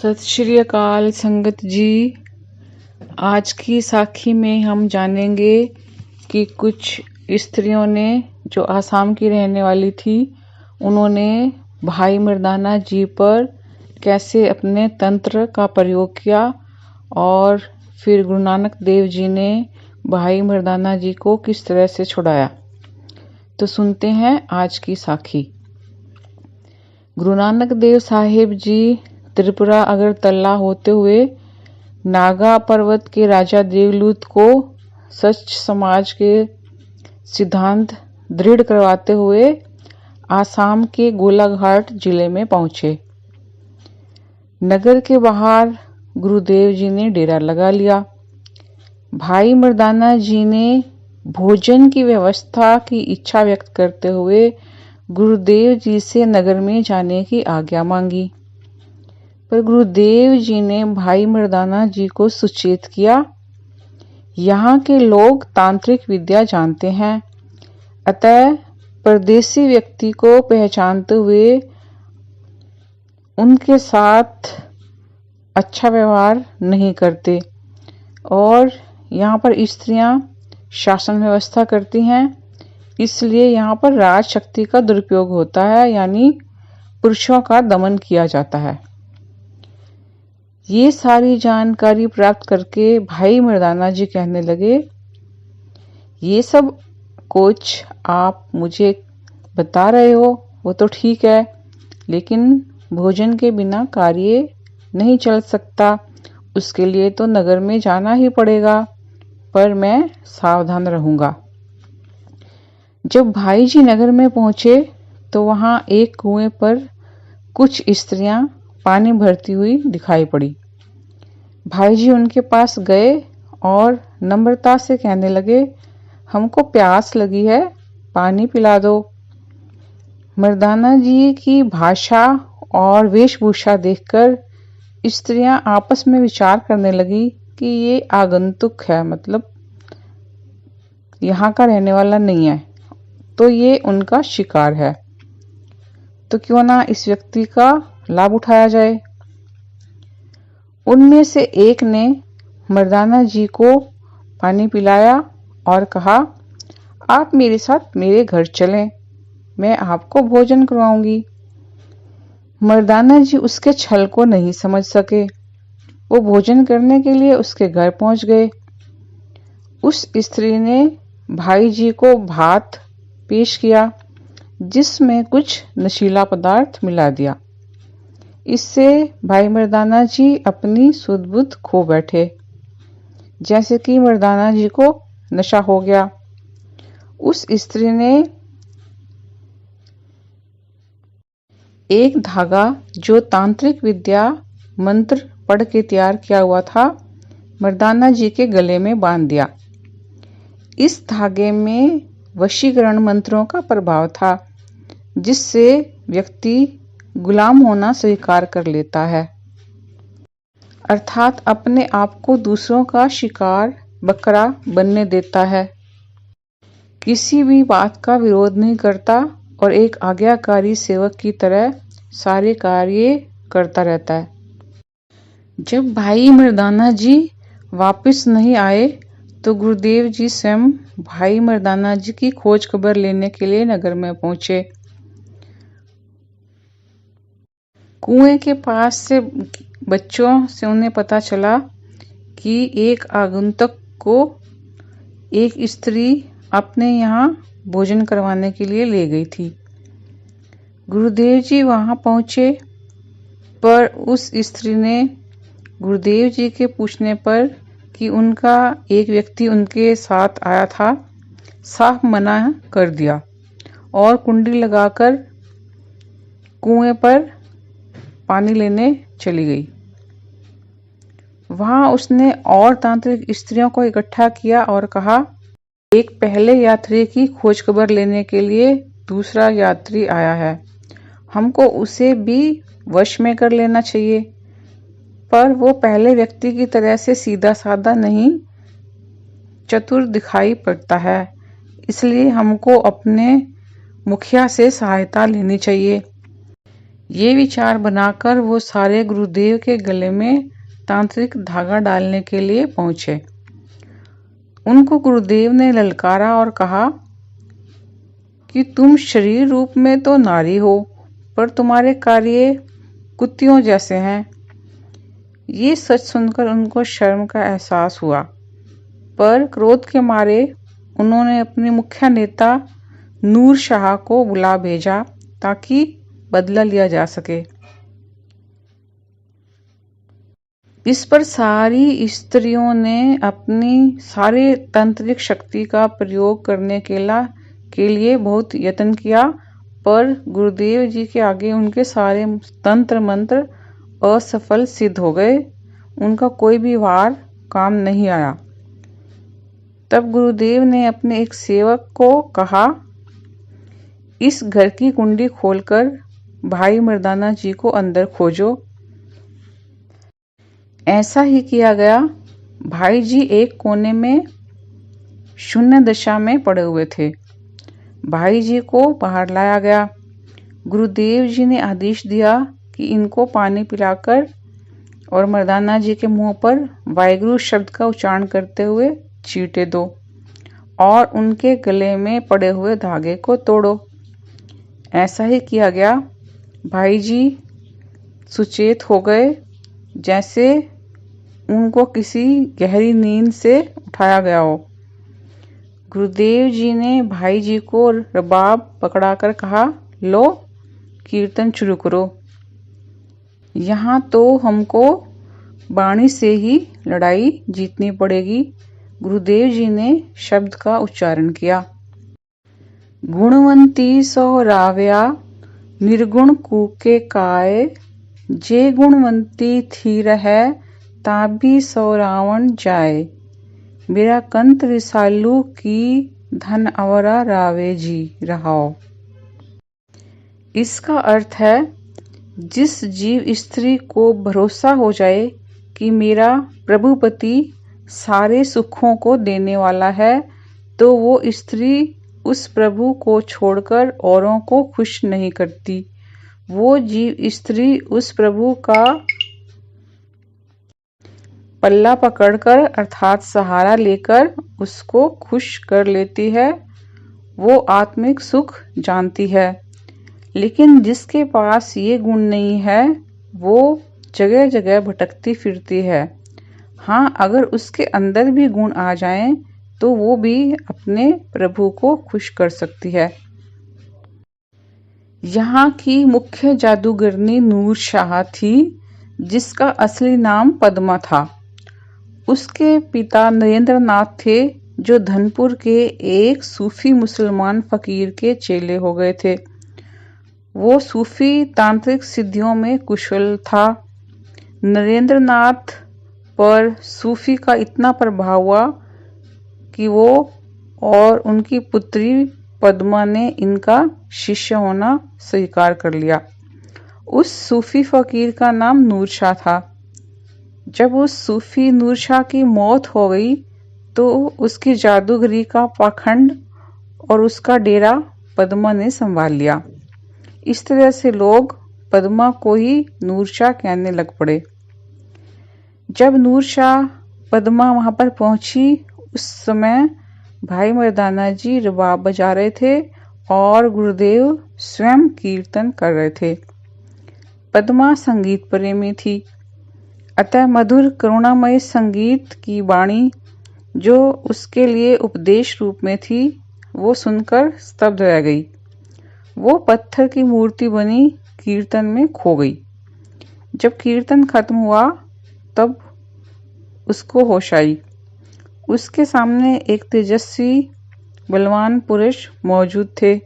सत श्री अकाल संगत जी। आज की साखी में हम जानेंगे कि कुछ स्त्रियों ने जो आसाम की रहने वाली थी, उन्होंने भाई मर्दाना जी पर कैसे अपने तंत्र का प्रयोग किया और फिर गुरु नानक देव जी ने भाई मर्दाना जी को किस तरह से छुड़ाया। तो सुनते हैं आज की साखी। गुरु नानक देव साहिब जी त्रिपुरा अगरतला होते हुए नागा पर्वत के राजा देवलूत को सच समाज के सिद्धांत दृढ़ करवाते हुए आसाम के गोलाघाट जिले में पहुंचे। नगर के बाहर गुरुदेव जी ने डेरा लगा लिया। भाई मर्दाना जी ने भोजन की व्यवस्था की इच्छा व्यक्त करते हुए गुरुदेव जी से नगर में जाने की आज्ञा मांगी, पर गुरुदेव जी ने भाई मर्दाना जी को सुचेत किया, यहाँ के लोग तांत्रिक विद्या जानते हैं, अतः परदेसी व्यक्ति को पहचानते हुए उनके साथ अच्छा व्यवहार नहीं करते और यहाँ पर स्त्रियां शासन व्यवस्था करती हैं, इसलिए यहाँ पर राज शक्ति का दुरुपयोग होता है, यानी पुरुषों का दमन किया जाता है। ये सारी जानकारी प्राप्त करके भाई मर्दाना जी कहने लगे, ये सब कुछ आप मुझे बता रहे हो वो तो ठीक है, लेकिन भोजन के बिना कार्य नहीं चल सकता, उसके लिए तो नगर में जाना ही पड़ेगा, पर मैं सावधान रहूंगा। जब भाई जी नगर में पहुंचे तो वहां एक कुएं पर कुछ स्त्रियां पानी भरती हुई दिखाई पड़ी। भाई जी उनके पास गए और नम्रता से कहने लगे, हमको प्यास लगी है, पानी पिला दो। मर्दाना जी की भाषा और वेशभूषा देखकर स्त्रियां आपस में विचार करने लगी कि ये आगंतुक है, मतलब यहाँ का रहने वाला नहीं है, तो ये उनका शिकार है, तो क्यों ना इस व्यक्ति का लाभ उठाया जाए। उनमें से एक ने मर्दाना जी को पानी पिलाया और कहा, आप मेरे साथ मेरे घर चलें, मैं आपको भोजन करवाऊंगी। मर्दाना जी उसके छल को नहीं समझ सके, वो भोजन करने के लिए उसके घर पहुंच गए। उस स्त्री ने भाई जी को भात पेश किया जिसमें कुछ नशीला पदार्थ मिला दिया। इससे भाई मर्दाना जी अपनी सुध बुध खो बैठे, जैसे कि मर्दाना जी को नशा हो गया। उस स्त्री ने एक धागा जो तांत्रिक विद्या मंत्र पढ़ के तैयार किया हुआ था, मर्दाना जी के गले में बांध दिया। इस धागे में वशीकरण मंत्रों का प्रभाव था, जिससे व्यक्ति गुलाम होना स्वीकार कर लेता है, अर्थात अपने आप को दूसरों का शिकार बकरा बनने देता है, किसी भी बात का विरोध नहीं करता और एक आज्ञाकारी सेवक की तरह सारे कार्य करता रहता है। जब भाई मर्दाना जी वापस नहीं आए तो गुरुदेव जी स्वयं भाई मर्दाना जी की खोज खबर लेने के लिए नगर में पहुंचे। कुएं के पास से बच्चों से उन्हें पता चला कि एक आगंतुक को एक स्त्री अपने यहाँ भोजन करवाने के लिए ले गई थी। गुरुदेव जी वहां पहुंचे, पर उस स्त्री ने गुरुदेव जी के पूछने पर कि उनका एक व्यक्ति उनके साथ आया था, साफ मना कर दिया और कुंडी लगाकर कुएं पर पानी लेने चली गई। वहां उसने और तांत्रिक स्त्रियों को इकट्ठा किया और कहा, एक पहले यात्री की खोज खबर लेने के लिए दूसरा यात्री आया है, हमको उसे भी वश में कर लेना चाहिए, पर वो पहले व्यक्ति की तरह से सीधा साधा नहीं, चतुर दिखाई पड़ता है, इसलिए हमको अपने मुखिया से सहायता लेनी चाहिए। ये विचार बनाकर वो सारे गुरुदेव के गले में तांत्रिक धागा डालने के लिए पहुंचे। उनको गुरुदेव ने ललकारा और कहा कि तुम शरीर रूप में तो नारी हो, पर तुम्हारे कार्य कुत्तियों जैसे हैं। ये सच सुनकर उनको शर्म का एहसास हुआ, पर क्रोध के मारे उन्होंने अपने मुख्य नेता नूर शाह को बुला भेजा ताकि बदला लिया जा सके। इस पर सारी स्त्रियों ने अपनी सारे तांत्रिक शक्ति का प्रयोग करने के लिए बहुत यत्न किया, पर गुरुदेव जी के आगे उनके सारे तंत्र मंत्र असफल सिद्ध हो गए। उनका कोई भी वार काम नहीं आया। तब गुरुदेव ने अपने एक सेवक को कहा, इस घर की कुंडी खोलकर भाई मर्दाना जी को अंदर खोजो। ऐसा ही किया गया। भाई जी एक कोने में शून्य दशा में पड़े हुए थे। भाई जी को बाहर लाया गया। गुरुदेव जी ने आदेश दिया कि इनको पानी पिलाकर और मर्दाना जी के मुंह पर वाहिगुरु शब्द का उच्चारण करते हुए चींटे दो और उनके गले में पड़े हुए धागे को तोड़ो। ऐसा ही किया गया। भाई जी सुचेत हो गए, जैसे उनको किसी गहरी नींद से उठाया गया हो। गुरुदेव जी ने भाई जी को रबाब पकड़ाकर कहा, लो कीर्तन शुरू करो। यहाँ तो हमको वाणी से ही लड़ाई जीतनी पड़ेगी। गुरुदेव जी ने शब्द का उच्चारण किया। गुणवंती सो राव्या निर्गुण कूके काय, जे गुणवंती थी रहे ताबी सो रावण जाए। मेरा कंत रिसालू की धन अवरा रावे जी रहाओ। इसका अर्थ है, जिस जीव स्त्री को भरोसा हो जाए कि मेरा प्रभुपति सारे सुखों को देने वाला है, तो वो स्त्री उस प्रभु को छोड़कर औरों को खुश नहीं करती। वो जीव स्त्री उस प्रभु का पल्ला पकड़कर अर्थात सहारा लेकर उसको खुश कर लेती है। वो आत्मिक सुख जानती है। लेकिन जिसके पास ये गुण नहीं है, वो जगह जगह भटकती फिरती है। हाँ, अगर उसके अंदर भी गुण आ जाएं, तो वो भी अपने प्रभु को खुश कर सकती है। यहाँ की मुख्य जादूगरनी नूर शाह थी, जिसका असली नाम पद्मा था। उसके पिता नरेंद्र नाथ थे, जो धनपुर के एक सूफी मुसलमान फकीर के चेले हो गए थे। वो सूफी तांत्रिक सिद्धियों में कुशल था। नरेंद्र नाथ पर सूफी का इतना प्रभाव हुआ कि वो और उनकी पुत्री पद्मा ने इनका शिष्य होना स्वीकार कर लिया। उस सूफी फकीर का नाम नूर शाह था। जब उस सूफी नूर शाह की मौत हो गई, तो उसकी जादूगरी का पाखंड और उसका डेरा पद्मा ने संभाल लिया। इस तरह से लोग पद्मा को ही नूर शाह कहने लग पड़े। जब नूर शाह पद्मा वहां पर पहुंची, उस समय भाई मर्दाना जी रबाब बजा रहे थे और गुरुदेव स्वयं कीर्तन कर रहे थे। पद्मा संगीत प्रेमी थी, अतः मधुर करुणामय संगीत की वाणी जो उसके लिए उपदेश रूप में थी, वो सुनकर स्तब्ध रह गई। वो पत्थर की मूर्ति बनी कीर्तन में खो गई। जब कीर्तन खत्म हुआ, तब उसको होश आई। उसके सामने एक तेजस्वी बलवान पुरुष मौजूद थे।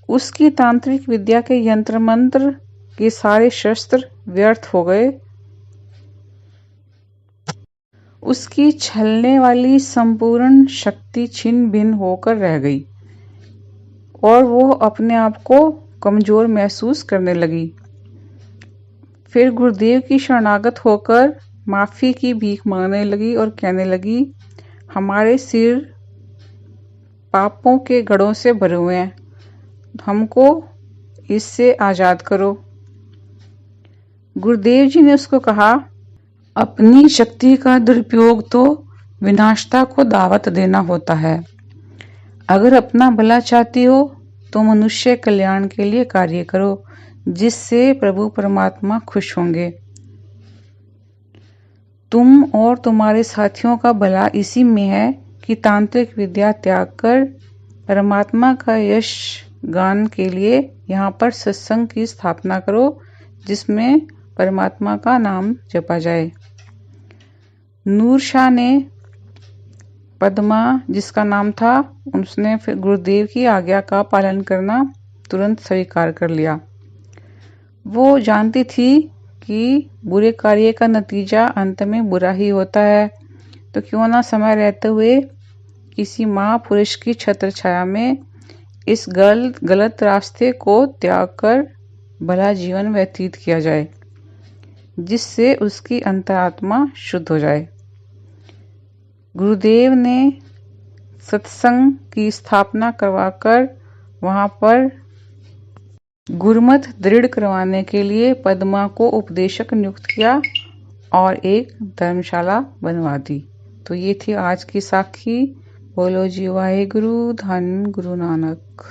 उसकी तांत्रिक विद्या के यंत्र मंत्र के सारे शस्त्र व्यर्थ हो गए। उसकी छलने वाली संपूर्ण शक्ति छिन्न भिन्न होकर रह गई और वो अपने आप को कमजोर महसूस करने लगी। फिर गुरुदेव की शरणागत होकर माफी की भीख मांगने लगी और कहने लगी, हमारे सिर पापों के गढ़ों से भरे हुए हैं। हमको इससे आज़ाद करो। गुरुदेव जी ने उसको कहा, अपनी शक्ति का दुरुपयोग तो विनाशता को दावत देना होता है। अगर अपना भला चाहती हो तो मनुष्य कल्याण के लिए कार्य करो, जिससे प्रभु परमात्मा खुश होंगे। तुम और तुम्हारे साथियों का भला इसी में है कि तांत्रिक विद्या त्याग कर परमात्मा का यश गान के लिए यहाँ पर सत्संग की स्थापना करो, जिसमें परमात्मा का नाम जपा जाए। नूर शाह ने, पद्मा जिसका नाम था, उसने फिर गुरुदेव की आज्ञा का पालन करना तुरंत स्वीकार कर लिया। वो जानती थी कि बुरे कार्य का नतीजा अंत में बुरा ही होता है, तो क्यों ना समय रहते हुए किसी महापुरुष की छत्र छाया में इस गलत रास्ते को त्याग कर भला जीवन व्यतीत किया जाए, जिससे उसकी अंतरात्मा शुद्ध हो जाए। गुरुदेव ने सत्संग की स्थापना करवाकर वहां पर गुरुमत दृढ़ करवाने के लिए पद्मा को उपदेशक नियुक्त किया और एक धर्मशाला बनवा दी। तो ये थी आज की साखी। बोलो जी वाहेगुरु, धन गुरु नानक।